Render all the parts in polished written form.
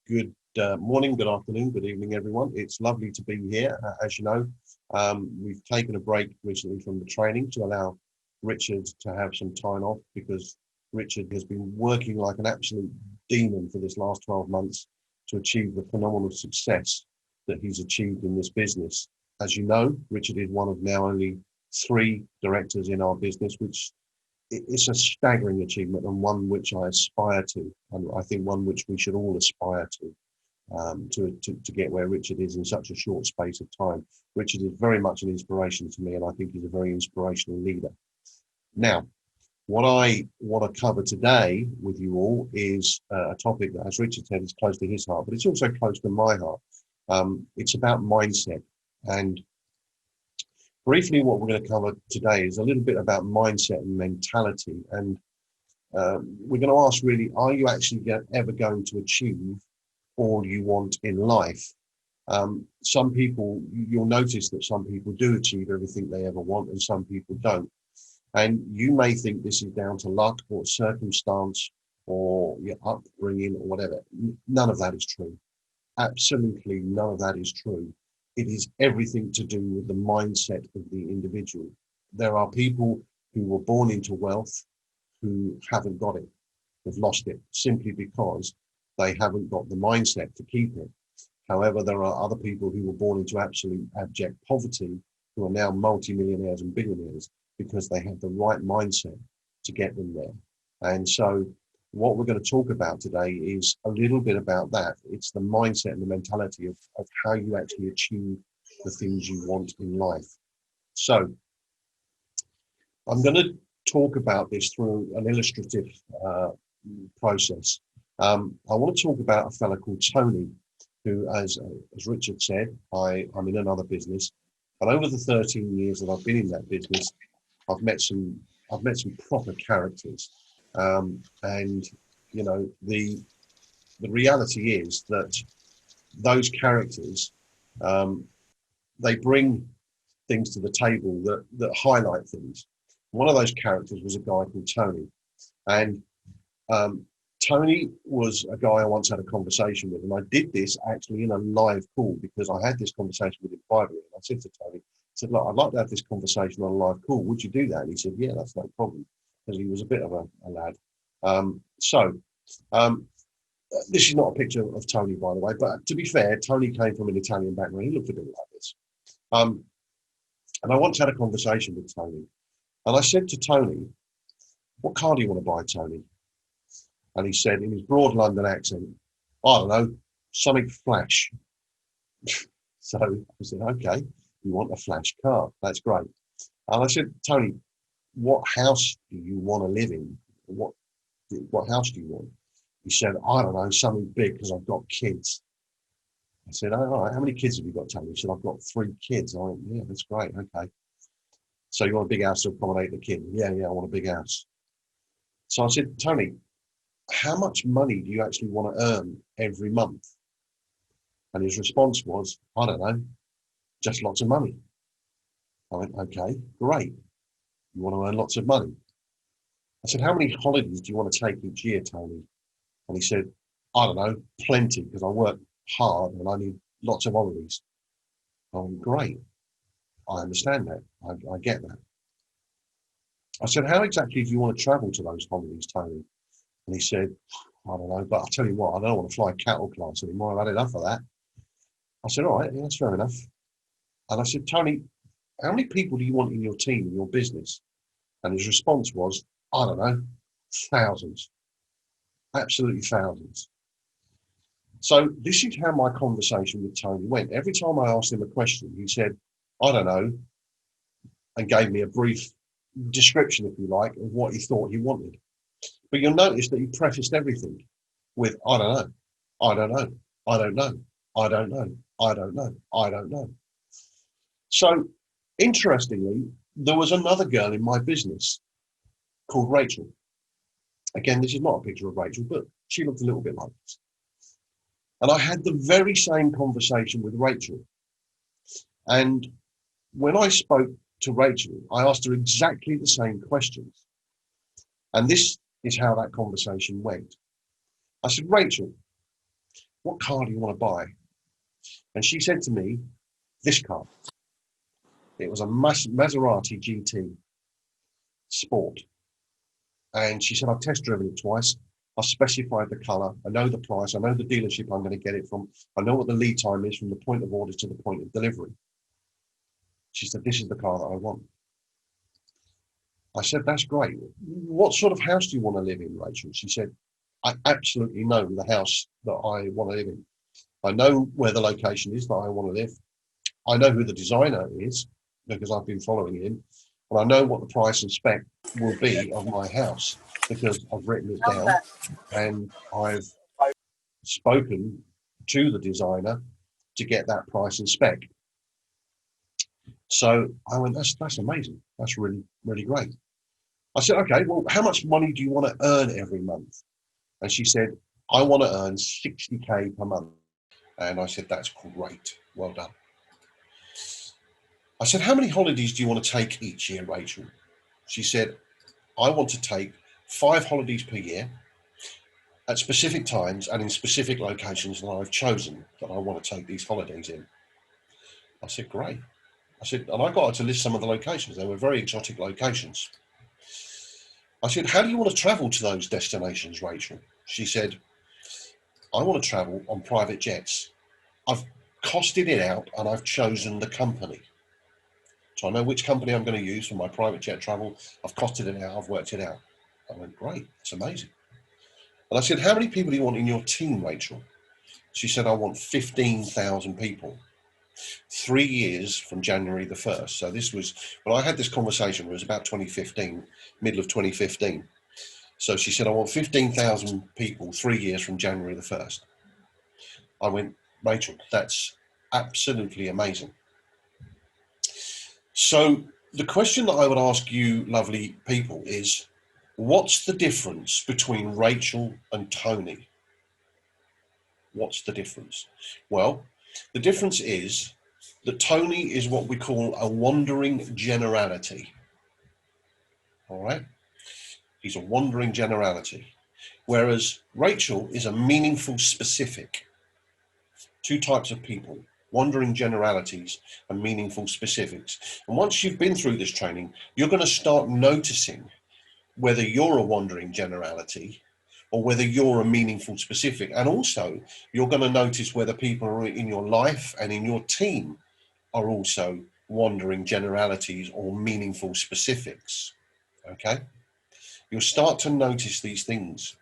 Good morning, good afternoon, good evening, everyone. It's lovely to be here. As you know, we've taken a break recently from the training to allow Richard to have some time off because Richard has been working like an absolute demon for this last 12 months to achieve the phenomenal success that he's achieved in this business. As you know, Richard is one of now only three directors in our business, which it's a staggering achievement and one which I aspire to, and I think one which we should all aspire to get where Richard is in such a short space of time. Richard is very much an inspiration to me, and I think he's a very inspirational leader. Now, what I want to cover today with you all is a topic that, as Richard said, is close to his heart, but it's also close to my heart. It's about mindset. And briefly, what we're going to cover today is a little bit about mindset and mentality. And we're going to ask really, are you actually ever going to achieve all you want in life? Some people, you'll notice that some people do achieve everything they ever want and some people don't. And you may think this is down to luck or circumstance or your upbringing or whatever. None of that is true. Absolutely none of that is true. It is everything to do with the mindset of the individual. There are people who were born into wealth who haven't got it, have lost it, simply because they haven't got the mindset to keep it. However, there are other people who were born into absolute abject poverty who are now multimillionaires and billionaires because they have the right mindset to get them there. And so what we're going to talk about today is a little bit about that. It's the mindset and the mentality of how you actually achieve the things you want in life. So I'm going to talk about this through an illustrative process. I want to talk about a fellow called Tony, who, as Richard said, I'm in another business, and over the 13 years that I've been in that business, I've met some proper characters, and you know the reality is that those characters, they bring things to the table that highlight things. One of those characters was a guy called Tony, and Tony was a guy I once had a conversation with, and I did this actually in a live call because I had this conversation with him privately. And I said to Tony, I said, look, I'd like to have this conversation on a live call. Would you do that? And he said, yeah, that's no problem, because he was a bit of a lad. This is not a picture of Tony, by the way, but to be fair, Tony came from an Italian background. He looked a bit like this. And I once had a conversation with Tony, and I said to Tony, what car do you want to buy, Tony? And he said in his broad London accent, I don't know, something flash. So I said, okay, you want a flash car. That's great. And I said, Tony, what house do you want to live in? What house do you want? He said, I don't know, something big because I've got kids. I said, all right, how many kids have you got, Tony? He said, I've got 3 kids. I went, yeah, that's great. Okay. So you want a big house to accommodate the kid? Yeah, I want a big house. So I said, Tony, how much money do you actually want to earn every month? And his response was, I don't know, just lots of money. I went, okay, great. You want to earn lots of money? I said, how many holidays do you want to take each year, Tony? And he said, I don't know, plenty, because I work hard and I need lots of holidays. I went, great. I understand that. I get that. I said, how exactly do you want to travel to those holidays, Tony? And he said, I don't know, but I'll tell you what, I don't want to fly cattle class anymore. I've had enough of that. I said, all right, yeah, that's fair enough. And I said, Tony, how many people do you want in your team, in your business? And his response was, I don't know, thousands, absolutely thousands. So this is how my conversation with Tony went. Every time I asked him a question, he said, I don't know, and gave me a brief description, if you like, of what he thought he wanted. But you'll notice that he prefaced everything with, I don't know, I don't know, I don't know, I don't know, I don't know, I don't know. So interestingly, there was another girl in my business called Rachel. Again, this is not a picture of Rachel, but she looked a little bit like this. And I had the very same conversation with Rachel. And when I spoke to Rachel, I asked her exactly the same questions. And this is how that conversation went. I said, Rachel, what car do you want to buy? And she said to me, this car. It was a Maserati GT Sport. And she said, I've test driven it twice. I've specified the colour. I know the price. I know the dealership I'm going to get it from. I know what the lead time is from the point of order to the point of delivery. She said, this is the car that I want. I said, that's great. What sort of house do you want to live in, Rachel? She said, I absolutely know the house that I want to live in. I know where the location is that I want to live. I know who the designer is because I've been following him. And I know what the price and spec will be of my house because I've written it down and I've spoken to the designer to get that price and spec. So I went, that's amazing. That's really, really great. I said, okay, well, how much money do you want to earn every month? And she said, I want to earn 60K per month. And I said, that's great. Well done. I said, how many holidays do you want to take each year, Rachel? She said, I want to take 5 holidays per year at specific times and in specific locations that I've chosen that I want to take these holidays in. I said, great. I said, and I got her to list some of the locations. They were very exotic locations. I said, how do you want to travel to those destinations, Rachel? She said, I want to travel on private jets. I've costed it out and I've chosen the company. So I know which company I'm going to use for my private jet travel. I've costed it out. I've worked it out. I went, great. It's amazing. And I said, how many people do you want in your team, Rachel? She said, I want 15,000 people. 3 years from January the 1st. So this was, when I had this conversation, it was about 2015, middle of 2015. So she said, I want 15,000 people, 3 years from January the 1st. I went, Rachel, that's absolutely amazing. So the question that I would ask you, lovely people, is what's the difference between Rachel and Tony? What's the difference? Well, the difference is that Tony is what we call a wandering generality. All right? He's a wandering generality. Whereas Rachel is a meaningful specific. 2 types of people, wandering generalities and meaningful specifics. And once you've been through this training, you're going to start noticing whether you're a wandering generality or whether you're a meaningful specific. And also, you're going to notice whether people in your life and in your team are also wandering generalities or meaningful specifics. Okay? You'll start to notice these things.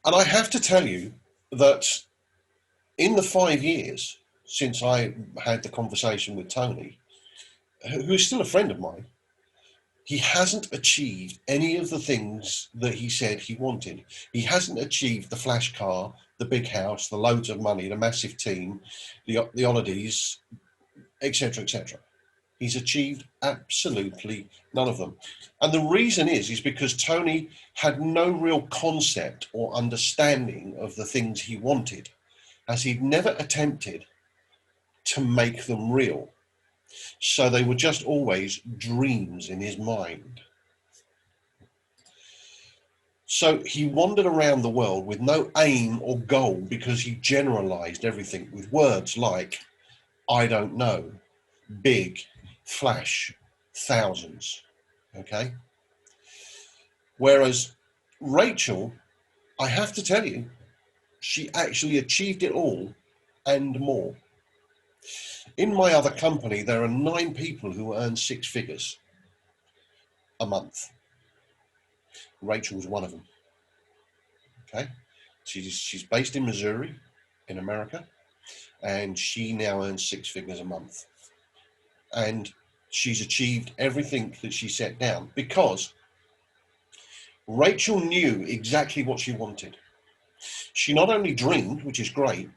And I have to tell you that in the 5 years since I had the conversation with Tony, who is still a friend of mine, he hasn't achieved any of the things that he said he wanted. He hasn't achieved the flash car, the big house, the loads of money, the massive team, the holidays, etc., etc. He's achieved absolutely none of them. And the reason is because Tony had no real concept or understanding of the things he wanted, as he'd never attempted to make them real. So they were just always dreams in his mind. So he wandered around the world with no aim or goal because he generalized everything with words like, I don't know, big, flash, thousands. Okay? Whereas Rachel, I have to tell you, she actually achieved it all and more. In my other company, there are 9 people who earn 6 figures a month. Rachel's one of them. Okay? She's based in Missouri, in America, and she now earns 6 figures a month. And she's achieved everything that she set down because Rachel knew exactly what she wanted. She not only dreamed, which is great,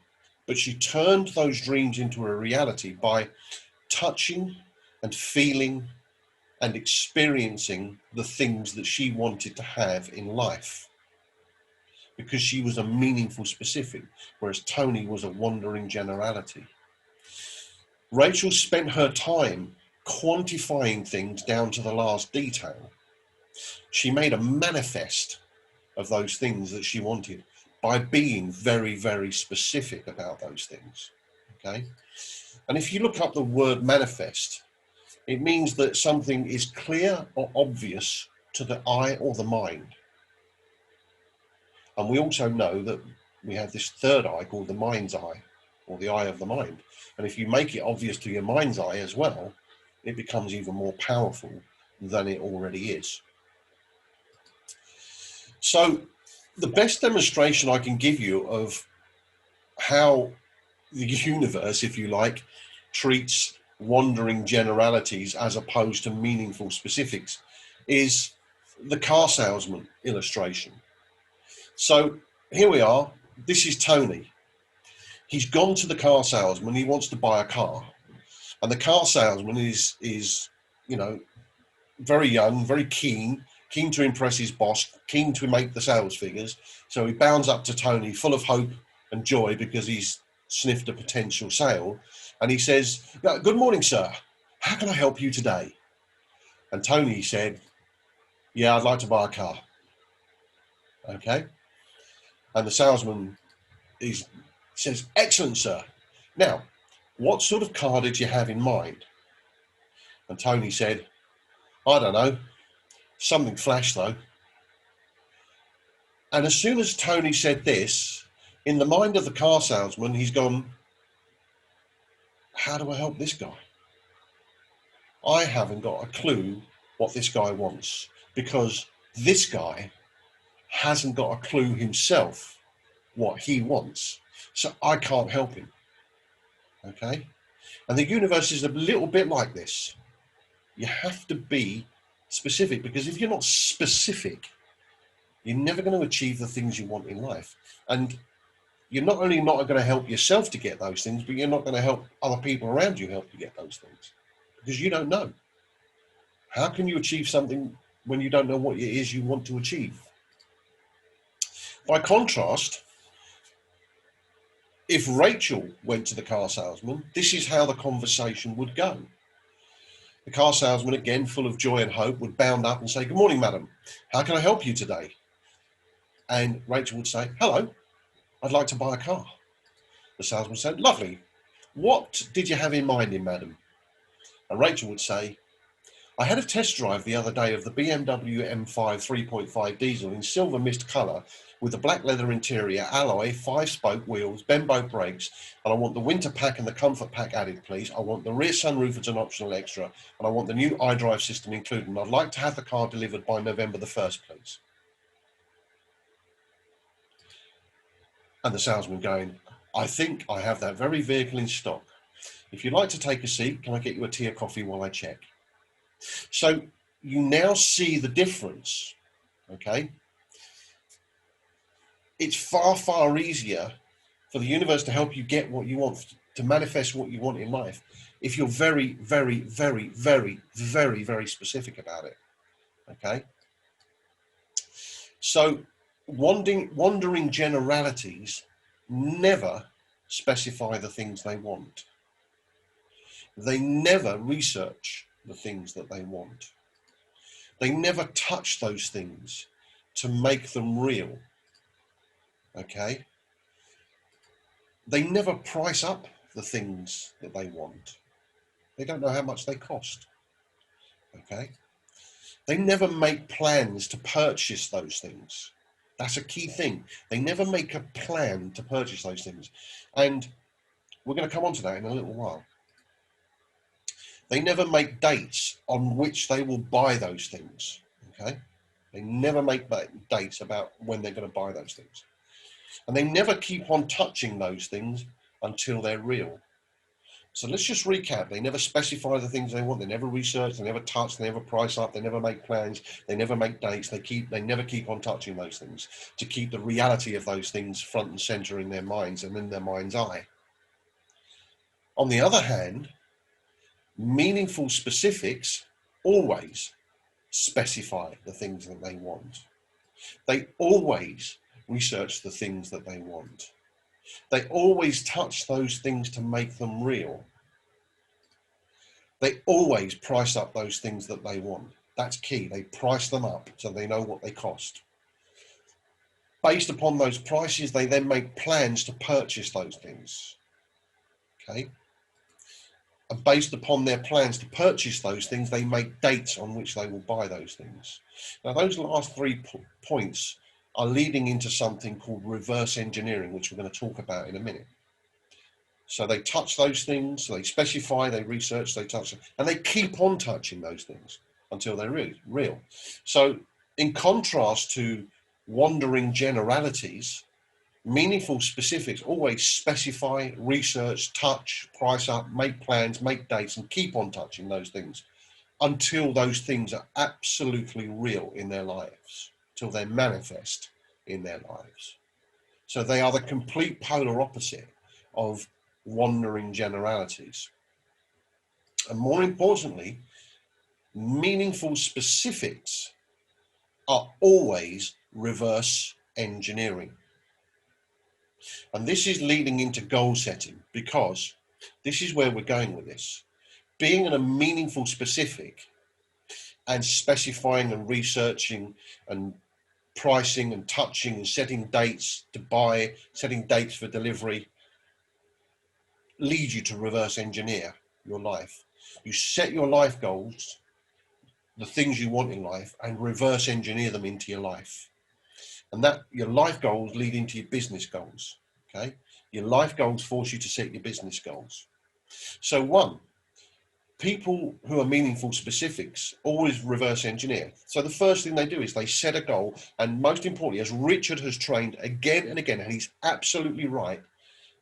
but she turned those dreams into a reality by touching and feeling and experiencing the things that she wanted to have in life, because she was a meaningful specific, whereas Tony was a wandering generality. Rachel spent her time quantifying things down to the last detail. She made a manifest of those things that she wanted by being very, very specific about those things, okay? And if you look up the word manifest, it means that something is clear or obvious to the eye or the mind. And we also know that we have this third eye called the mind's eye, or the eye of the mind. And if you make it obvious to your mind's eye as well, it becomes even more powerful than it already is. So the best demonstration I can give you of how the universe, if you like, treats wandering generalities as opposed to meaningful specifics is the car salesman illustration. So here we are. This is Tony. He's gone to the car salesman. He wants to buy a car, and the car salesman is you know, very young, very keen to impress his boss, keen to make the sales figures. So he bounds up to Tony, full of hope and joy because he's sniffed a potential sale, and he says, "Good morning, sir. How can I help you today?" And Tony said, "Yeah, I'd like to buy a car." Okay. And the salesman says, "Excellent, sir. Now, what sort of car did you have in mind?" And Tony said, "I don't know. Something flash, though." And as soon as Tony said this, in the mind of the car salesman, he's gone, "How do I help this guy? I haven't got a clue what this guy wants, because this guy hasn't got a clue himself what he wants. So I can't help him." Okay? And the universe is a little bit like this. You have to be specific, because if you're not specific, you're never going to achieve the things you want in life. And you're not only not going to help yourself to get those things, but you're not going to help other people around you help you get those things, because you don't know. How can you achieve something when you don't know what it is you want to achieve? By contrast, if Rachel went to the car salesman, this is how the conversation would go. The car salesman, again, full of joy and hope, would bound up and say, "Good morning, madam. How can I help you today?" And Rachel would say, "Hello, I'd like to buy a car." The salesman said, "Lovely. What did you have in mind, madam?" And Rachel would say, "I had a test drive the other day of the BMW M5 3.5 diesel in silver mist colour with a black leather interior, alloy, 5-spoke wheels, Bembo brakes, and I want the winter pack and the comfort pack added, please. I want the rear sunroof as an optional extra, and I want the new iDrive system included, and I'd like to have the car delivered by November the 1st, please." And the salesman going, "I think I have that very vehicle in stock. If you'd like to take a seat, can I get you a tea or coffee while I check?" So you now see the difference, okay? It's far, far easier for the universe to help you get what you want, to manifest what you want in life, if you're very, very, very, very, very, very specific about it, okay? So wandering generalities never specify the things they want. They never research the things that they want. They never touch those things to make them real, okay? They never price up the things that they want. They don't know how much they cost, okay? They never make plans to purchase those things. That's a key thing. They never make a plan to purchase those things. And we're going to come on to that in a little while. They never make dates on which they will buy those things, okay? They never make dates about when they're going to buy those things. And they never keep on touching those things until they're real. So let's just recap. They never specify the things they want. They never research. They never touch. They never price up. They never make plans. They never make dates. They never keep on touching those things to keep the reality of those things front and center in their minds and in their mind's eye. On the other hand, meaningful specifics always specify the things that they want. They always research the things that they want. They always touch those things to make them real. They always price up those things that they want. That's key. They price them up so they know what they cost. Based upon those prices, they then make plans to purchase those things. Okay. And based upon their plans to purchase those things, they make dates on which they will buy those things. Now, those last three points are leading into something called reverse engineering, which we're going to talk about in a minute. So they touch those things, so they specify, they research, they touch them, and they keep on touching those things until they're really real. So in contrast to wandering generalities, meaningful specifics always specify, research, touch, price up, make plans, make dates, and keep on touching those things until those things are absolutely real in their lives, till they manifest in their lives. So they are the complete polar opposite of wandering generalities. And more importantly, meaningful specifics are always reverse engineering. And this is leading into goal setting, because this is where we're going with this. Being in a meaningful specific and specifying and researching and pricing and touching and setting dates to buy, setting dates for delivery, lead you to reverse engineer your life. You set your life goals, the things you want in life, and reverse engineer them into your life. And that your life goals lead into your business goals. Okay, your life goals force you to set your business goals. So one, people who are meaningful specifics always reverse engineer. So the first thing they do is they set a goal, and most importantly, as Richard has trained again and again, and he's absolutely right,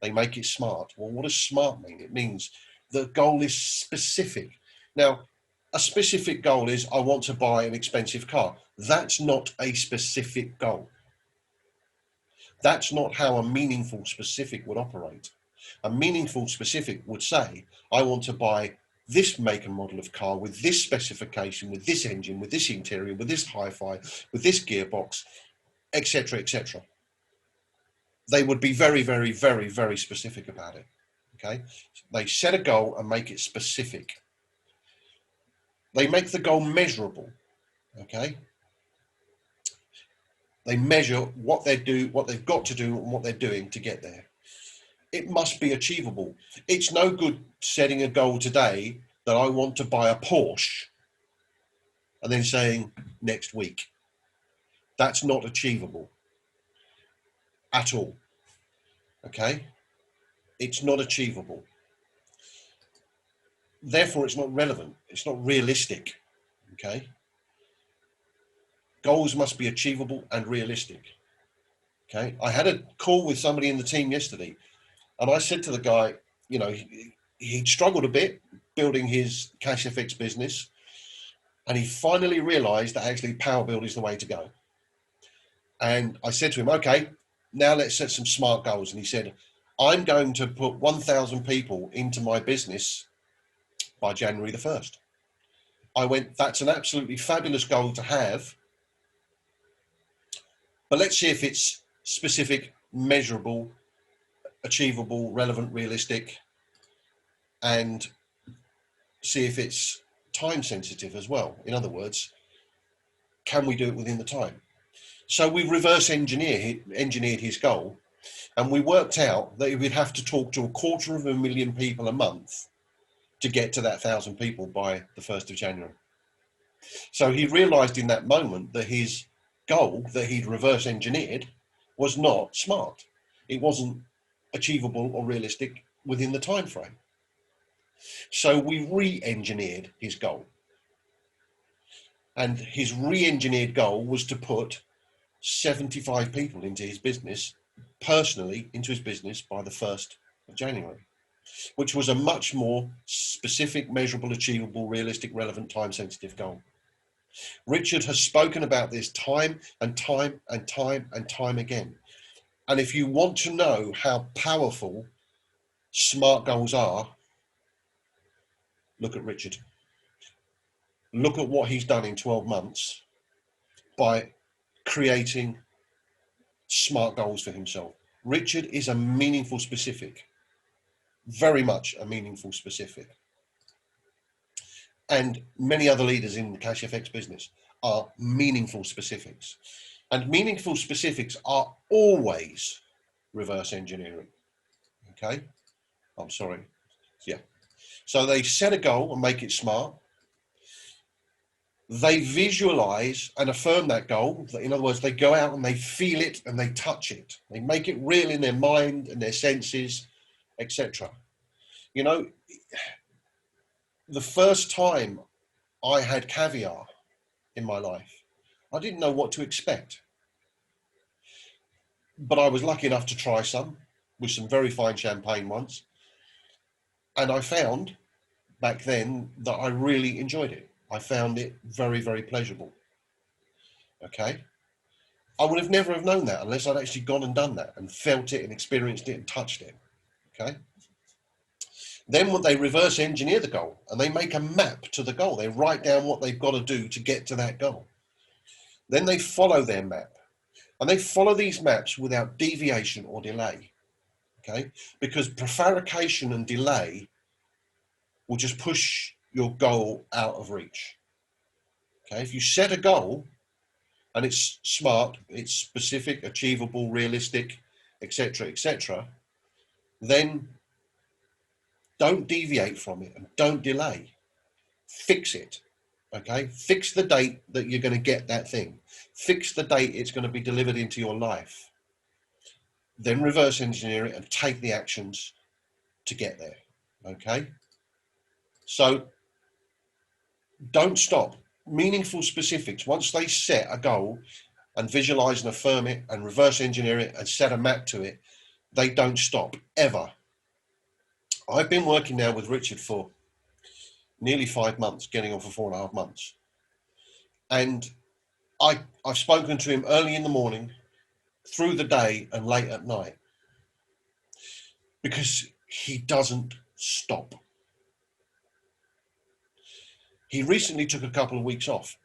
they make it SMART. Well, what does SMART mean? It means the goal is specific. Now, a specific goal is, I want to buy an expensive car. That's not a specific goal. That's not how a meaningful specific would operate. A meaningful specific would say, I want to buy this make and model of car with this specification, with this engine, with this interior, with this hi-fi, with this gearbox, etc., etc. They would be very, very, very, very specific about it. Okay, they set a goal and make it specific. They make the goal measurable. Okay, they measure what they do, what they've got to do, and what they're doing to get there. It must be achievable. It's no good setting a goal today that I want to buy a Porsche and then saying next week. That's not achievable at all. Okay, it's not achievable. Therefore, it's not relevant. It's not realistic. Okay, goals must be achievable and realistic. Okay, I had a call with somebody in the team yesterday, and I said to the guy, you know, he'd struggled a bit building his Cash FX business, and he finally realized that actually Power Build is the way to go. And I said to him, okay, now let's set some SMART goals. And he said, I'm going to put 1,000 people into my business by January the 1st. I went, that's an absolutely fabulous goal to have, but let's see if it's specific, measurable, achievable, relevant, realistic, and see if it's time sensitive as well. In other words, can we do it within the time? So we reverse engineered his goal, and we worked out that we'd have to talk to 250,000 people a month to get to that 1,000 people by the 1st of January. So he realized in that moment that his goal that he'd reverse engineered was not SMART. It wasn't achievable or realistic within the time frame. So we re-engineered his goal. And his re-engineered goal was to put 75 people into his business, personally into his business by the 1st of January, which was a much more specific, measurable, achievable, realistic, relevant, time-sensitive goal. Richard has spoken about this time and time and time and time again. And if you want to know how powerful SMART goals are, look at Richard. Look at what he's done in 12 months by creating SMART goals for himself. Richard is a meaningful specific, very much a meaningful specific. And many other leaders in the Cash FX business are meaningful specifics. And meaningful specifics are always reverse engineering. Okay, I'm sorry. Yeah. So they set a goal and make it smart. They visualize and affirm that goal. In other words, they go out and they feel it and they touch it. They make it real in their mind and their senses, etc. You know, the first time I had caviar in my life, I didn't know what to expect. But I was lucky enough to try some with some very fine champagne once. And I found back then that I really enjoyed it. I found it very, very pleasurable. Okay. I would have never have known that unless I'd actually gone and done that and felt it and experienced it and touched it. Okay. Then what they reverse engineer the goal and they make a map to the goal. They write down what they've got to do to get to that goal. Then they follow their map and they follow these maps without deviation or delay. Okay. Because prevarication and delay will just push your goal out of reach. Okay. If you set a goal and it's smart, it's specific, achievable, realistic, etc., then don't deviate from it and don't delay. Fix it. Okay. Fix the date that you're going to get that thing. Fix the date it's going to be delivered into your life. Then reverse engineer it and take the actions to get there. Okay. So don't stop. Meaningful specifics. Once they set a goal and visualize and affirm it and reverse engineer it and set a map to it, they don't stop ever. I've been working now with Richard for nearly 5 months, getting on for 4.5 months. And I've spoken to him early in the morning, through the day and late at night, because he doesn't stop. He recently took a couple of weeks off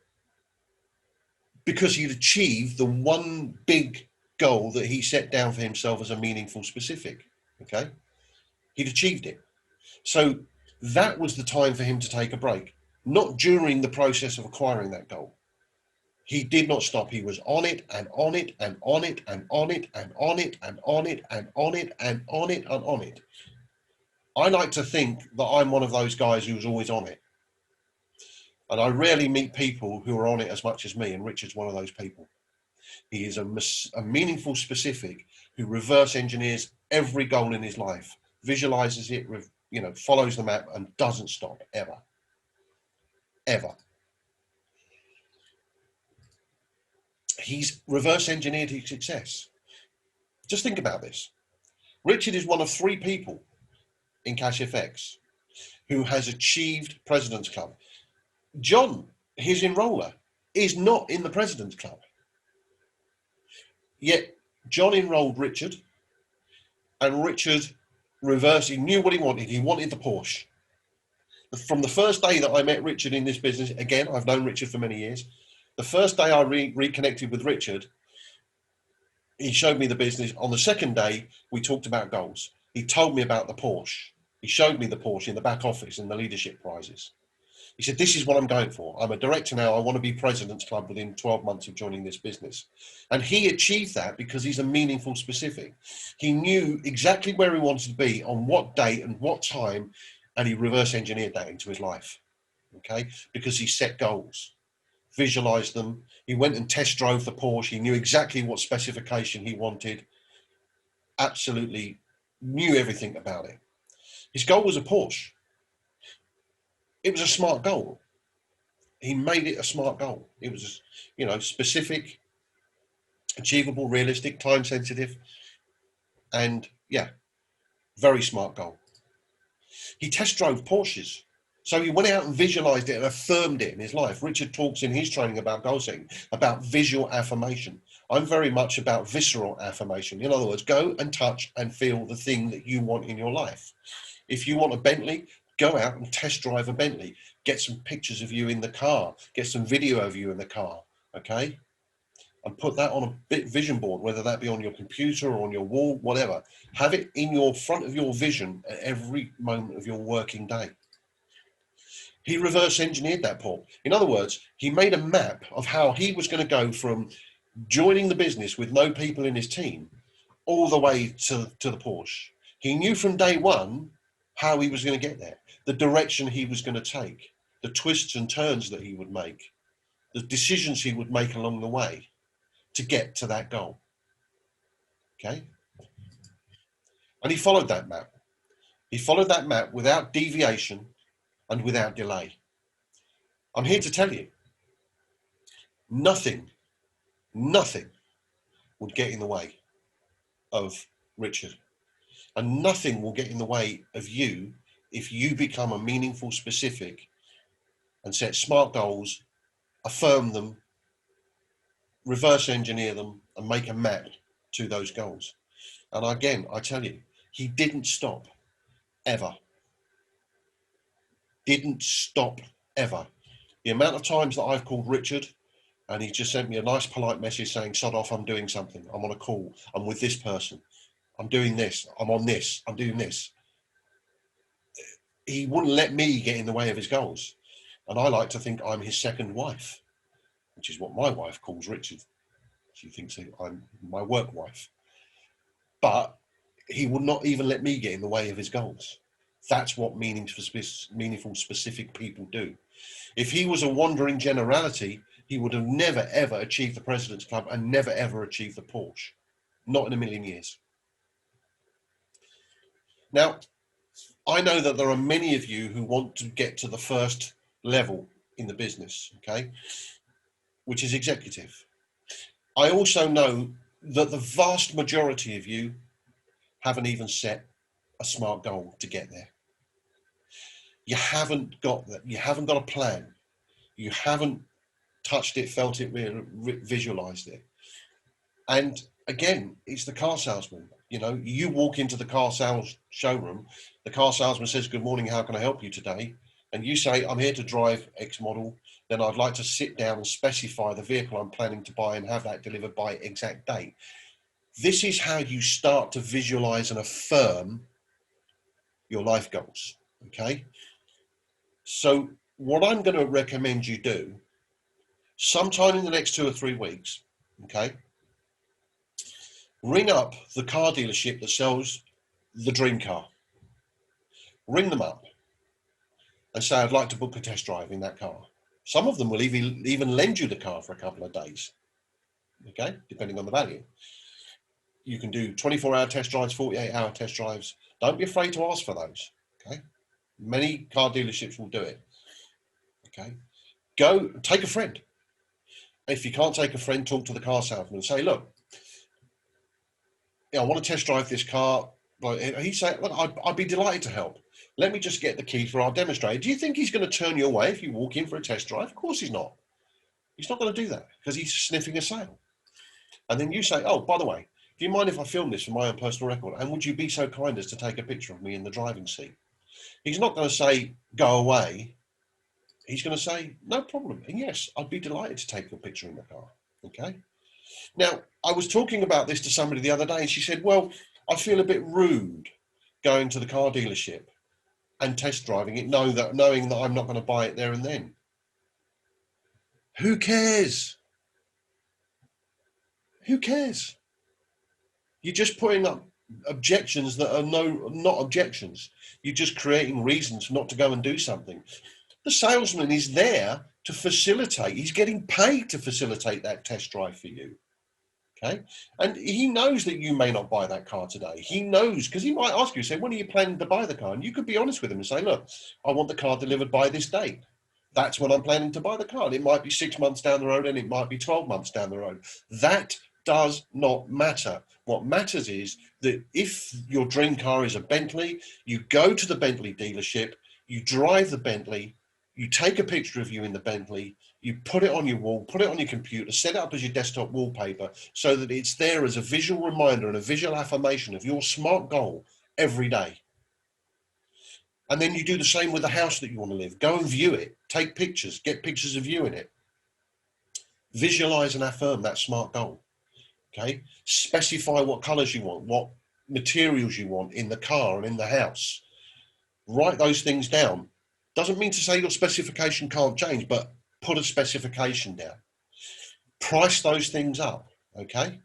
because he'd achieved the one big goal that he set down for himself as a meaningful specific. Okay. He'd achieved it. So that was the time for him to take a break, not during the process of acquiring that goal. He did not stop. He was on it and on it and on it and on it and on it and on it and on it and on it and on it. I like to think that I'm one of those guys who's always on it. And I rarely meet people who are on it as much as me, and Richard's one of those people. He is a meaningful specific who reverse engineers every goal in his life, visualizes it, follows the map and doesn't stop ever. Ever. He's reverse engineered his success. Just think about this. Richard is one of 3 people in Cash FX who has achieved President's Club. John, his enroller, is not in the President's Club. Yet John enrolled Richard, and Richard he knew what he wanted. He wanted the Porsche. From the first day that I met Richard in this business, again, I've known Richard for many years. The first day I reconnected with Richard, he showed me the business. On the second day, we talked about goals. He told me about the Porsche. He showed me the Porsche in the back office and the leadership prizes. He said, this is what I'm going for. I'm a director now. I want to be President's Club within 12 months of joining this business. And he achieved that because he's a meaningful specific. He knew exactly where he wanted to be, on what date and what time, and he reverse engineered that into his life. Okay? Because he set goals, visualized them. He went and test drove the Porsche. He knew exactly what specification he wanted. Absolutely knew everything about it. His goal was a Porsche. It was a smart goal. He made it a smart goal. It was, specific, achievable, realistic, time sensitive, and very smart goal. He test drove Porsches. So he went out and visualized it and affirmed it in his life. Richard talks in his training about goal setting, about visual affirmation. I'm very much about visceral affirmation. In other words, go and touch and feel the thing that you want in your life. If you want a Bentley, go out and test drive a Bentley. Get some pictures of you in the car. Get some video of you in the car, okay? And put that on a bit vision board, whether that be on your computer or on your wall, whatever. Have it in your front of your vision at every moment of your working day. He reverse engineered that, Paul. In other words, he made a map of how he was going to go from joining the business with no people in his team all the way to the Porsche. He knew from day one how he was going to get there, the direction he was going to take, the twists and turns that he would make, the decisions he would make along the way to get to that goal. Okay? And he followed that map. He followed that map without deviation and without delay. I'm here to tell you, nothing would get in the way of Richard. And nothing will get in the way of you if you become a meaningful, specific, and set smart goals, affirm them, reverse engineer them, and make a map to those goals. And again, I tell you, he didn't stop ever. Didn't stop ever. The amount of times that I've called Richard and he just sent me a nice polite message saying, sod off, I'm doing something. I'm on a call. I'm with this person. I'm doing this. I'm on this. I'm doing this. He wouldn't let me get in the way of his goals. And I like to think I'm his second wife, which is what my wife calls Richard. She thinks I'm my work wife. But he would not even let me get in the way of his goals. That's what meaningful, specific people do. If he was a wandering generality, he would have never, ever achieved the President's Club and never, ever achieved the Porsche. Not in a million years. Now, I know that there are many of you who want to get to the first level in the business, okay, which is executive. I also know that the vast majority of you haven't even set a smart goal to get there. You haven't got that. You haven't got a plan. You haven't touched it, felt it, visualized it. And again, it's the car salesman. You know, you walk into the car sales showroom, the car salesman says, good morning, how can I help you today? And you say, I'm here to drive X model. Then I'd like to sit down and specify the vehicle I'm planning to buy and have that delivered by exact date. This is how you start to visualize and affirm your life goals, okay? So what I'm going to recommend you do sometime in the next 2 or 3 weeks, okay, ring up the car dealership that sells the dream car. Ring them up and say, I'd like to book a test drive in that car. Some of them will even lend you the car for a couple of days, okay, depending on the value. You can do 24-hour test drives, 48-hour test drives. Don't be afraid to ask for those, okay? Many car dealerships will do it, okay? Go, take a friend. If you can't take a friend, talk to the car salesman and say, look, I want to test drive this car. He said, look, I'd be delighted to help. Let me just get the key for our demonstrator. Do you think he's going to turn you away if you walk in for a test drive? Of course he's not. He's not going to do that because he's sniffing a sale. And then you say, oh, by the way, do you mind if I film this for my own personal record? And would you be so kind as to take a picture of me in the driving seat? He's not going to say, go away. He's going to say, no problem. And yes, I'd be delighted to take your picture in the car. Okay. Now, I was talking about this to somebody the other day and she said, well, I feel a bit rude going to the car dealership and test driving it, knowing that I'm not going to buy it there and then. Who cares? Who cares? You're just putting up objections that are not objections. You're just creating reasons not to go and do something. The salesman is there to facilitate. He's getting paid to facilitate that test drive for you. Okay. And he knows that you may not buy that car today. He knows, because he might ask you, say, when are you planning to buy the car? And you could be honest with him and say, look, I want the car delivered by this date. That's when I'm planning to buy the car. And it might be 6 months down the road and it might be 12 months down the road. That does not matter. What matters is that if your dream car is a Bentley, you go to the Bentley dealership, you drive the Bentley, you take a picture of you in the Bentley, you put it on your wall, put it on your computer, set it up as your desktop wallpaper so that it's there as a visual reminder and a visual affirmation of your smart goal every day. And then you do the same with the house that you want to live. Go and view it, take pictures, get pictures of you in it. Visualize and affirm that smart goal. Okay, specify what colors you want, what materials you want in the car and in the house. Write those things down. Doesn't mean to say your specification can't change, but put a specification down. Price those things up. Okay?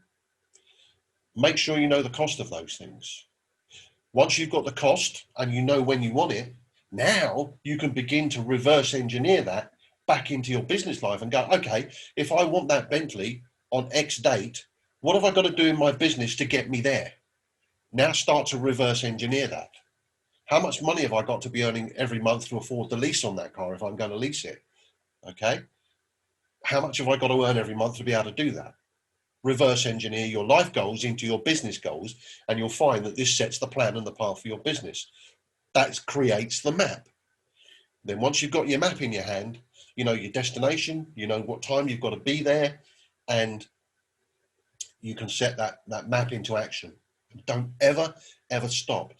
Make sure you know the cost of those things. Once you've got the cost and you know when you want it, now you can begin to reverse engineer that back into your business life and go, okay, if I want that Bentley on X date, what have I got to do in my business to get me there? Now start to reverse engineer that. How much money have I got to be earning every month to afford the lease on that car if I'm going to lease it? Okay. How much have I got to earn every month to be able to do that? Reverse engineer your life goals into your business goals, and you'll find that this sets the plan and the path for your business. That creates the map. Then once you've got your map in your hand, you know your destination, you know what time you've got to be there, and you can set that map into action. Don't ever stop.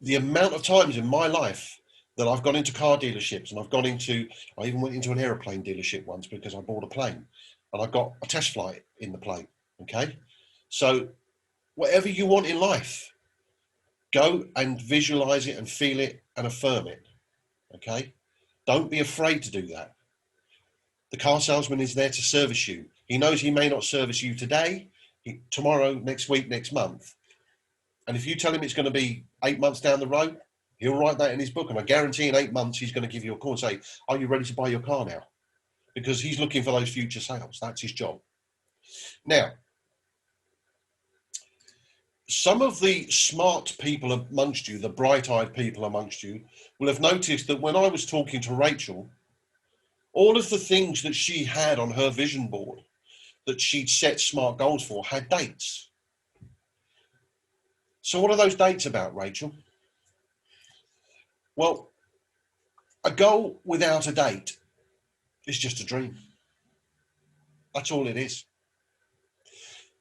The amount of times in my life that I've gone into car dealerships, and I even went into an aeroplane dealership once because I bought a plane and I got a test flight in the plane. Okay. So whatever you want in life, go and visualize it and feel it and affirm it. Okay. Don't be afraid to do that. The car salesman is there to service you. He knows he may not service you today, tomorrow, next week, next month. And if you tell him it's going to be 8 months down the road, he'll write that in his book. And I guarantee in 8 months, he's going to give you a call and say, are you ready to buy your car now? Because he's looking for those future sales. That's his job. Now, some of the smart people amongst you, the bright-eyed people amongst you, will have noticed that when I was talking to Rachel, all of the things that she had on her vision board that she'd set smart goals for had dates. So what are those dates about, Rachel? Well, a goal without a date is just a dream. That's all it is.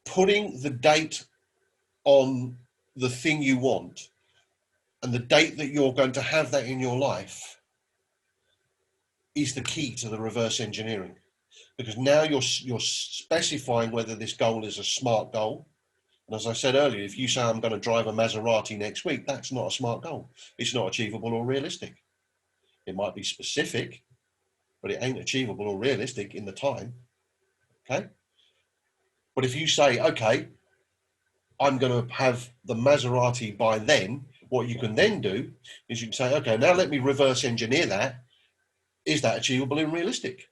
Putting the date on the thing you want and the date that you're going to have that in your life is the key to the reverse engineering, because now you're specifying whether this goal is a smart goal. And as I said earlier, if you say I'm going to drive a Maserati next week, that's not a smart goal. It's not achievable or realistic. It might be specific, but it ain't achievable or realistic in the time. Okay. But if you say, okay, I'm going to have the Maserati by then, what you can then do is you can say, okay, now let me reverse engineer that. Is that achievable and realistic?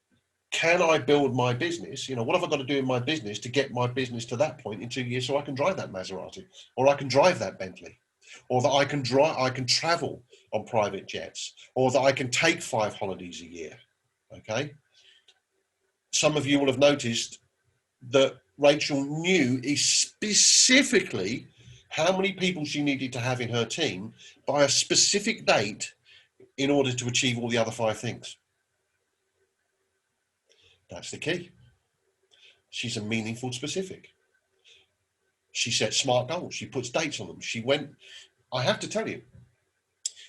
Can I build my business? You know, what have I got to do in my business to get my business to that point in 2 years so I can drive that Maserati, or I can drive that Bentley, or that I can travel on private jets, or that I can take 5 holidays a year. Okay. Some of you will have noticed that Rachel knew specifically how many people she needed to have in her team by a specific date in order to achieve all the other 5 things. That's the key. She's a meaningful specific. She sets smart goals. She puts dates on them. I have to tell you,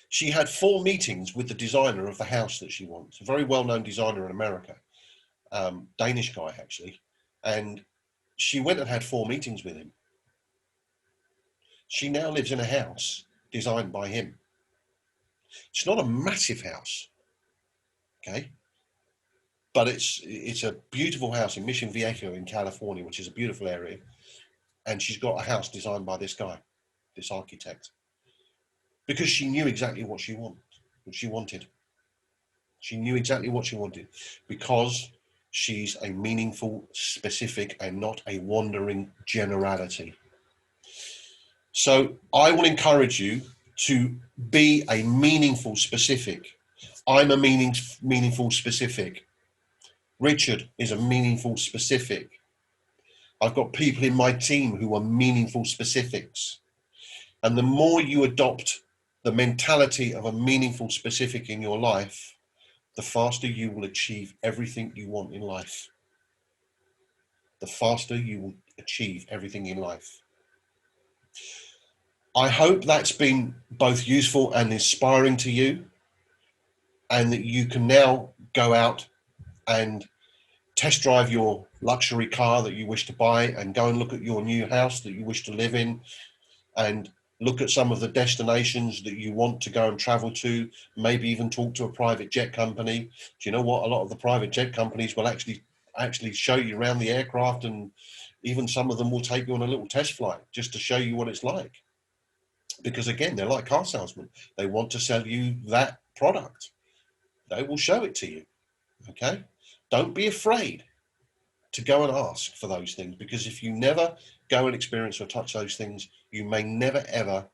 she had 4 meetings with the designer of the house that she wants, a very well-known designer in America, Danish guy actually. And she went and had 4 meetings with him. She now lives in a house designed by him. It's not a massive house, okay? But it's a beautiful house in Mission Viejo in California, which is a beautiful area. And she's got a house designed by this guy, this architect, because she knew exactly what she wanted. She knew exactly what she wanted because she's a meaningful specific and not a wandering generality. So I will encourage you to be a meaningful specific. I'm a meaningful specific. Richard is a meaningful specific. I've got people in my team who are meaningful specifics. And the more you adopt the mentality of a meaningful specific in your life, the faster you will achieve everything you want in life. The faster you will achieve everything in life. I hope that's been both useful and inspiring to you, and that you can now go out and test drive your luxury car that you wish to buy, and go and look at your new house that you wish to live in, and look at some of the destinations that you want to go and travel to, maybe even talk to a private jet company. Do you know what? A lot of the private jet companies will actually actually show you around the aircraft, and even some of them will take you on a little test flight just to show you what it's like. Because again, they're like car salesmen. They want to sell you that product. They will show it to you. Okay? Don't be afraid to go and ask for those things, because if you never go and experience or touch those things, you may never ever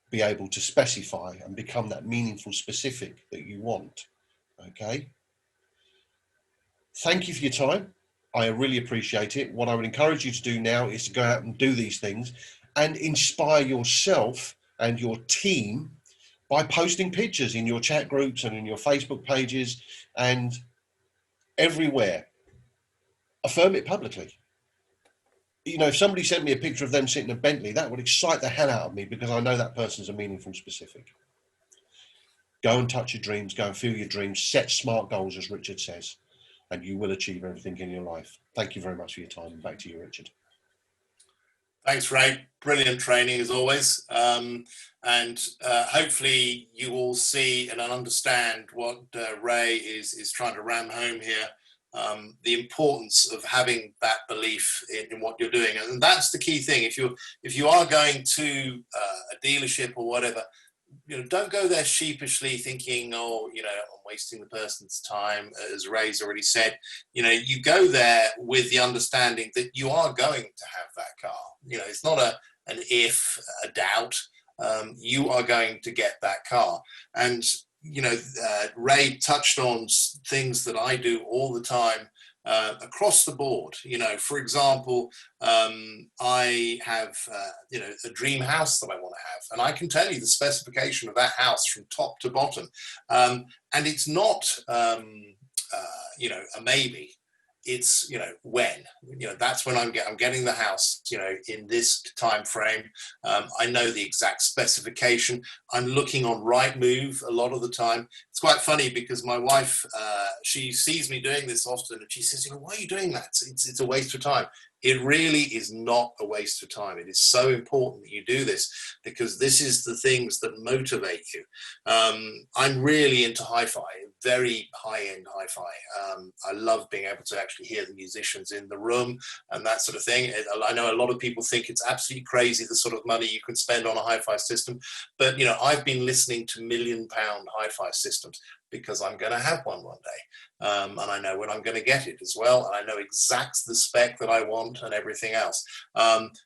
be able to specify and become that meaningful specific that you want. Okay? Thank you for your time. I really appreciate it. What I would encourage you to do now is to go out and do these things and inspire yourself and your team by posting pictures in your chat groups and in your Facebook pages and everywhere. Affirm it publicly. You know, if somebody sent me a picture of them sitting in a Bentley, that would excite the hell out of me, because I know that person's a meaningful specific. Go and touch your dreams, go and feel your dreams, set smart goals, as Richard says, and you will achieve everything in your life. Thank you very much for your time. And back to you, Richard. Thanks, Ray. Brilliant training as always. Hopefully you all see and understand what Ray is trying to ram home here. The importance of having that belief in what you're doing. And that's the key thing. If you are going to a dealership or whatever, don't go there sheepishly thinking, oh, I'm wasting the person's time, as Ray's already said. You go there with the understanding that you are going to have that car. It's not an if, a doubt. You are going to get that car. And, Ray touched on things that I do all the time. Across the board, for example, I have, a dream house that I want to have, and I can tell you the specification of that house from top to bottom. And it's not, a maybe. It's, when, that's when I'm getting the house, in this time frame. I know the exact specification. I'm looking on Rightmove a lot of the time. It's quite funny because my wife, she sees me doing this often, and she says, why are you doing that? It's a waste of time. It really is not a waste of time. It is so important that you do this, because this is the things that motivate you. I'm really into hi-fi, very high-end hi-fi. I love being able to actually hear the musicians in the room and that sort of thing. I know a lot of people think it's absolutely crazy, the sort of money you can spend on a hi-fi system. But, I've been listening to £1 million hi-fi systems because I'm going to have one day. And I know when I'm going to get it as well. And I know exactly the spec that I want and everything else.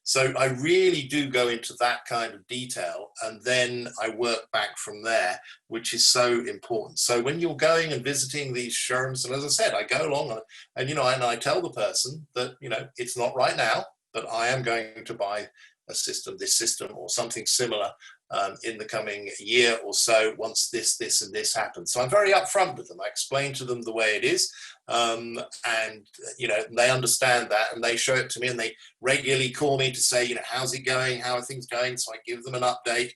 So I really do go into that kind of detail, and then I work back from there, which is so important. So when you're going and visiting these showrooms, and as I said, I go along and I tell the person that, it's not right now, but I am going to buy a system, this system or something similar, in the coming year or so, once this and this happens. So I'm very upfront with them. I explain to them the way it is, and they understand that, and they show it to me, and they regularly call me to say, how's it going? How are things going? So I give them an update,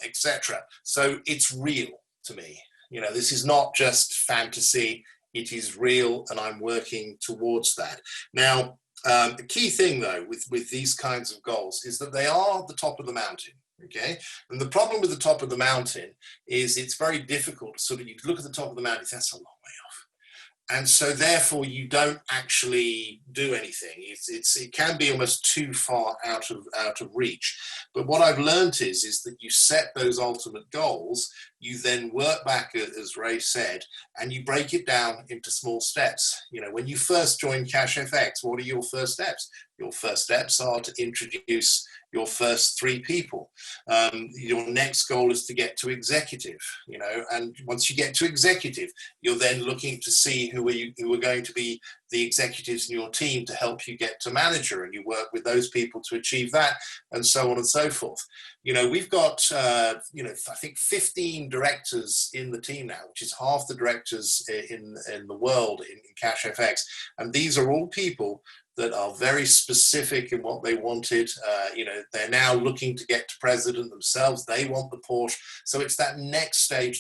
etc. So it's real to me. This is not just fantasy. It is real, and I'm working towards that. Now, the key thing, though, with these kinds of goals is that they are the top of the mountain. Okay, and the problem with the top of the mountain is it's very difficult. Sort of, you look at the top of the mountain, that's a long way off, and so therefore you don't actually do anything. It can be almost too far out of reach. But what I've learned is that you set those ultimate goals. You then work back, as Ray said, and you break it down into small steps. When you first join Cash FX, what are your first steps? Your first steps are to introduce your first 3 people. Your next goal is to get to executive, and once you get to executive, you're then looking to see who are going to be the executives in your team to help you get to manager, and you work with those people to achieve that, and so on and so forth. We've got, I think 15 directors in the team now, which is half the directors in the world in Cash FX. And these are all people that are very specific in what they wanted. They're now looking to get to president themselves. They want the Porsche. So it's that next stage.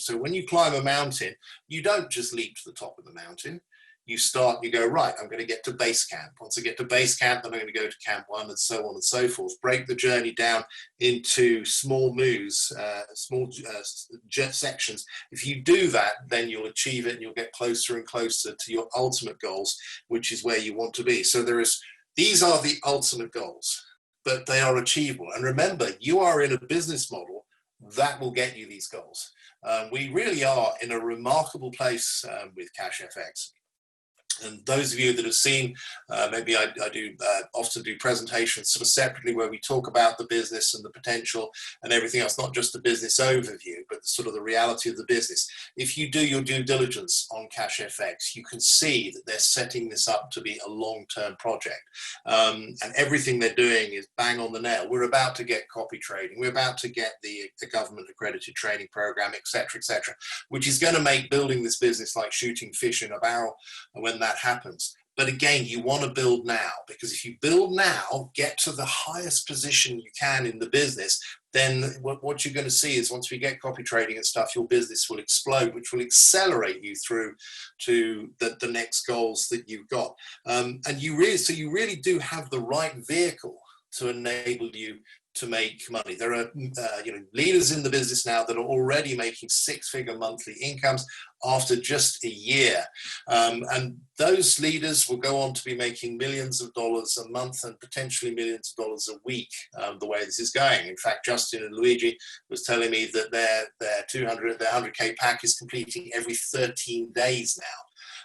So when you climb a mountain, you don't just leap to the top of the mountain. you go, right, I'm going to get to base camp. Once I get to base camp, then I'm going to go to camp 1, and so on and so forth. Break the journey down into small moves, small sections. If you do that, then you'll achieve it, and you'll get closer and closer to your ultimate goals, which is where you want to be. So these are the ultimate goals, but they are achievable. And remember, you are in a business model that will get you these goals. We really are in a remarkable place with CashFX. And those of you that have seen, maybe I do often do presentations sort of separately where we talk about the business and the potential and everything else, not just the business overview, but sort of the reality of the business. If you do your due diligence on CashFX, you can see that they're setting this up to be a long-term project. And everything they're doing is bang on the nail. We're about to get copy trading. We're about to get the government accredited training program, et cetera, which is going to make building this business like shooting fish in a barrel when that happens. But again, you want to build now, because if you build now, get to the highest position you can in the business, then what you're going to see is once we get copy trading and stuff, your business will explode, which will accelerate you through to the next goals that you've got. And you really do have the right vehicle to enable you to make money. There are leaders in the business now that are already making 6-figure monthly incomes after just a year. And those leaders will go on to be making millions of dollars a month and potentially millions of dollars a week, the way this is going. In fact, Justin and Luigi was telling me that their 100K pack is completing every 13 days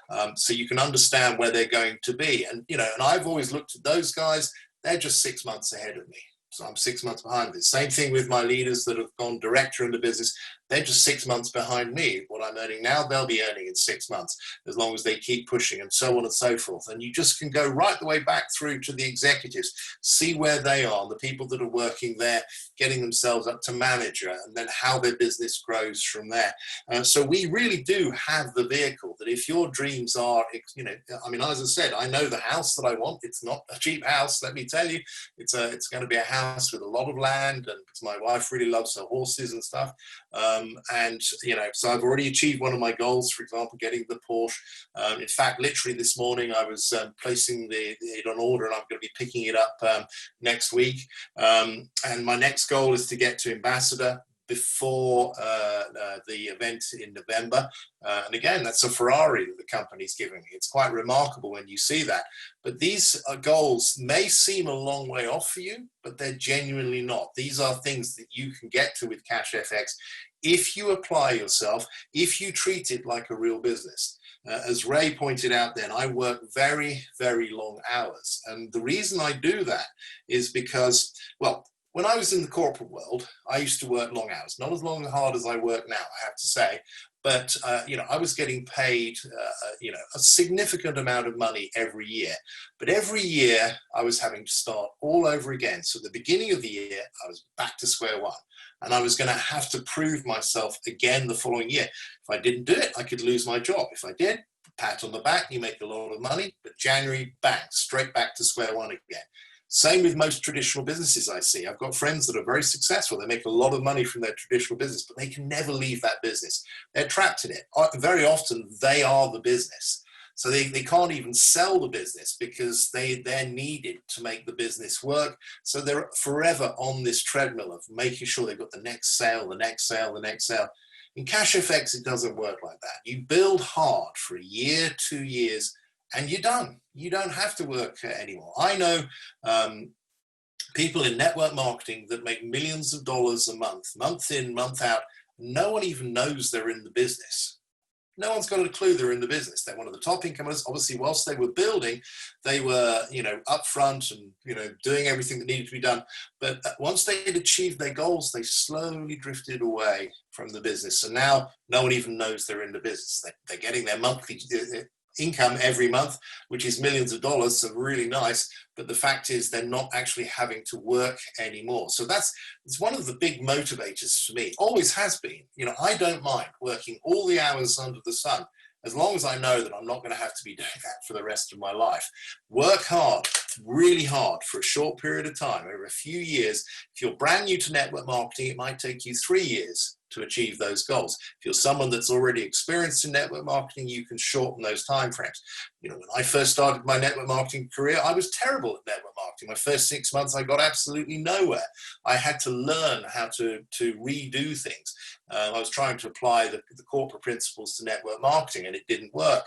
now. So you can understand where they're going to be. And, and I've always looked at those guys, they're just 6 months ahead of me. So I'm 6 months behind this. Same thing with my leaders that have gone director in the business. They're just 6 months behind me. What I'm earning now, they'll be earning in 6 months, as long as they keep pushing, and so on and so forth. And you just can go right the way back through to the executives, see where they are, the people that are working there, getting themselves up to manager, and then how their business grows from there. So we really do have the vehicle that if your dreams are, as I said, I know the house that I want. It's not a cheap house, let me tell you. It's going to be a house with a lot of land, and because my wife really loves her horses and stuff. So I've already achieved one of my goals, for example, getting the Porsche. In fact, literally this morning I was placing it on order, and I'm going to be picking it up next week. And my next goal is to get to ambassador before the event in November. And again, that's a Ferrari that the company's giving me. It's quite remarkable when you see that. But these goals may seem a long way off for you, but they're genuinely not. These are things that you can get to with CashFX if you apply yourself, if you treat it like a real business. As Ray pointed out then, I work very, very long hours. And the reason I do that is because, well, when I was in the corporate world, I used to work long hours, not as long and hard as I work now, I have to say. But, I was getting paid, a significant amount of money every year. But every year I was having to start all over again. So at the beginning of the year, I was back to square one. And I was going to have to prove myself again the following year. If I didn't do it, I could lose my job. If I did, pat on the back, you make a lot of money. But January, bang, straight back to square one again. Same with most traditional businesses I see. I've got friends that are very successful. They make a lot of money from their traditional business, but they can never leave that business. They're trapped in it. Very often, they are the business. So they can't even sell the business because they're needed to make the business work. So they're forever on this treadmill of making sure they've got the next sale, the next sale, the next sale. In CashFX, it doesn't work like that. You build hard for a year, 2 years, and you're done. You don't have to work anymore. I know people in network marketing that make millions of dollars a month in, month out. No one even knows they're in the business. No one's got a clue they're in the business. They're one of the top incomers. Obviously, whilst they were building, they were, upfront and, doing everything that needed to be done. But once they had achieved their goals, they slowly drifted away from the business. And now no one even knows they're in the business. They're getting their monthly income every month, which is millions of dollars, so really nice. But the fact is they're not actually having to work anymore. So it's one of the big motivators for me, always has been. I don't mind working all the hours under the sun, as long as I know that I'm not going to have to be doing that for the rest of my life. Work hard, really hard, for a short period of time, over a few years. If you're brand new to network marketing, it might take you 3 years to achieve those goals. If you're someone that's already experienced in network marketing, you can shorten those timeframes. You know, when I first started my network marketing career, I was terrible at network marketing. My first 6 months, I got absolutely nowhere. I had to learn how to redo things. I was trying to apply the corporate principles to network marketing, and it didn't work.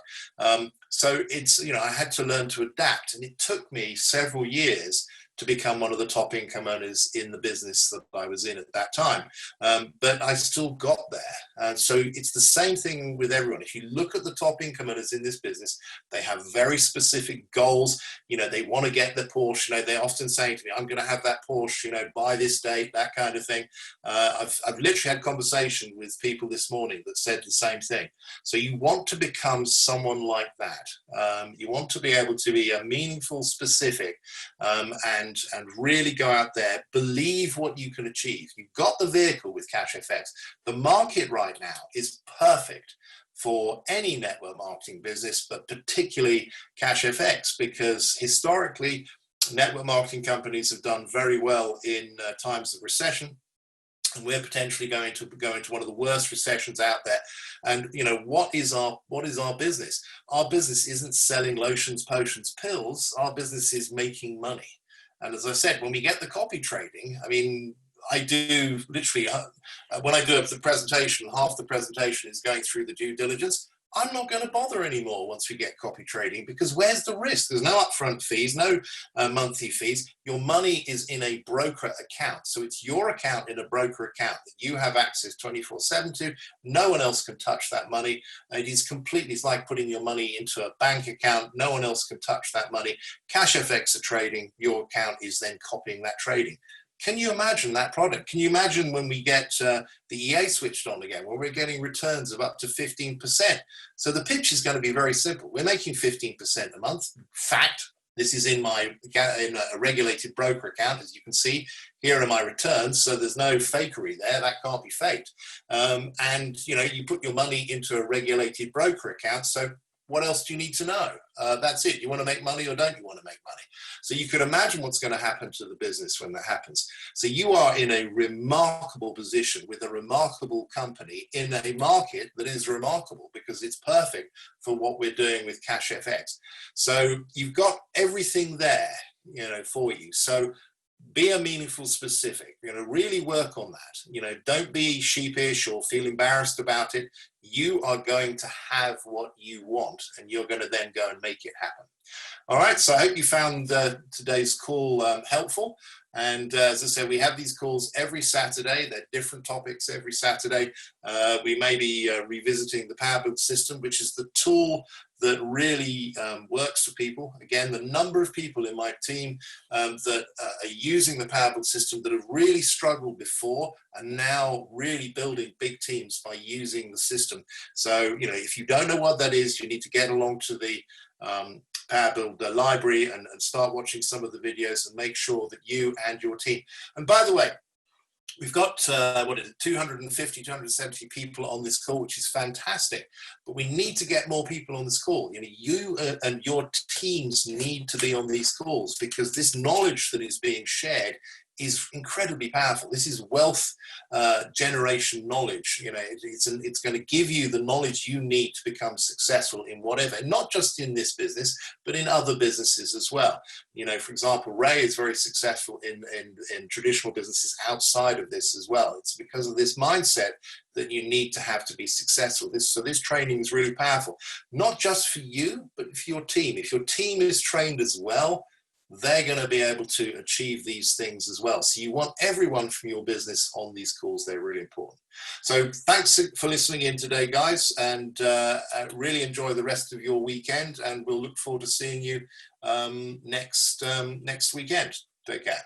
So it's, you know, I had to learn to adapt, and it took me several years to become one of the top income earners in the business that I was in at that time. But I still got there. So it's the same thing with everyone. If you look at the top income earners in this business, they have very specific goals. You know, they want to get the Porsche. You know, they're often saying to me, I'm going to have that Porsche, you know, by this date, that kind of thing. I've literally had conversation with people this morning that said the same thing. So you want to become someone like that. You want to be able to be meaningful, specific, and really go out there, believe what you can achieve. You've got the vehicle with CashFX. The market right now is perfect for any network marketing business, but particularly CashFX, because historically, network marketing companies have done very well in times of recession. And we're potentially going to go into one of the worst recessions out there. And you know, what is our business? Our business isn't selling lotions, potions, pills. Our business is making money. And as I said, when we get the copy trading, I mean, I do literally, when I do the presentation, half the presentation is going through the due diligence. I'm not going to bother anymore once we get copy trading, because where's the risk? There's no upfront fees, no monthly fees. Your money is in a broker account. So it's your account in a broker account that you have access 24/7 to. No one else can touch that money. It is completely, it's like putting your money into a bank account. No one else can touch that money. CashFX are trading, your account is then copying that trading. Can you imagine that product? Can you imagine when we get the EA switched on again, when we're getting returns of up to 15%? So the pitch is going to be very simple. We're making 15% a month. Fact, this is in a regulated broker account, as you can see. Here are my returns, so there's no fakery there. That can't be faked. And you know, you put your money into a regulated broker account, so what else do you need to know? That's it. You want to make money or don't you want to make money? So you could imagine what's going to happen to the business when that happens. So you are in a remarkable position with a remarkable company in a market that is remarkable, because it's perfect for what we're doing with CashFX. So you've got everything there, you know, for you. So be a meaningful specific, you know, really work on that. You know, don't be sheepish or feel embarrassed about it. You are going to have what you want, and you're going to then go and make it happen. All right, so I hope you found today's call helpful. And as I said, we have these calls every Saturday. They're different topics every Saturday. We may be revisiting the Power Build system, which is the tool that really works for people. Again, the number of people in my team that are using the Power Build system that have really struggled before are now really building big teams by using the system. So, you know, if you don't know what that is, you need to get along to the Power Build library and start watching some of the videos and make sure that you and your team. And by the way, we've got, 250, 270 people on this call, which is fantastic. But we need to get more people on this call. You know, you and your teams need to be on these calls, because this knowledge that is being shared is incredibly powerful. This is wealth generation knowledge. You know, it's going to give you the knowledge you need to become successful in whatever, not just in this business, but in other businesses as well. You know, for example, Ray is very successful in traditional businesses outside of this as well. It's because of this mindset that you need to have to be successful. So this training is really powerful, not just for you, but for your team. If your team is trained as well, they're going to be able to achieve these things as well. So you want everyone from your business on these calls. They're really important. So thanks for listening in today, guys, and really enjoy the rest of your weekend. And we'll look forward to seeing you next weekend. Take care.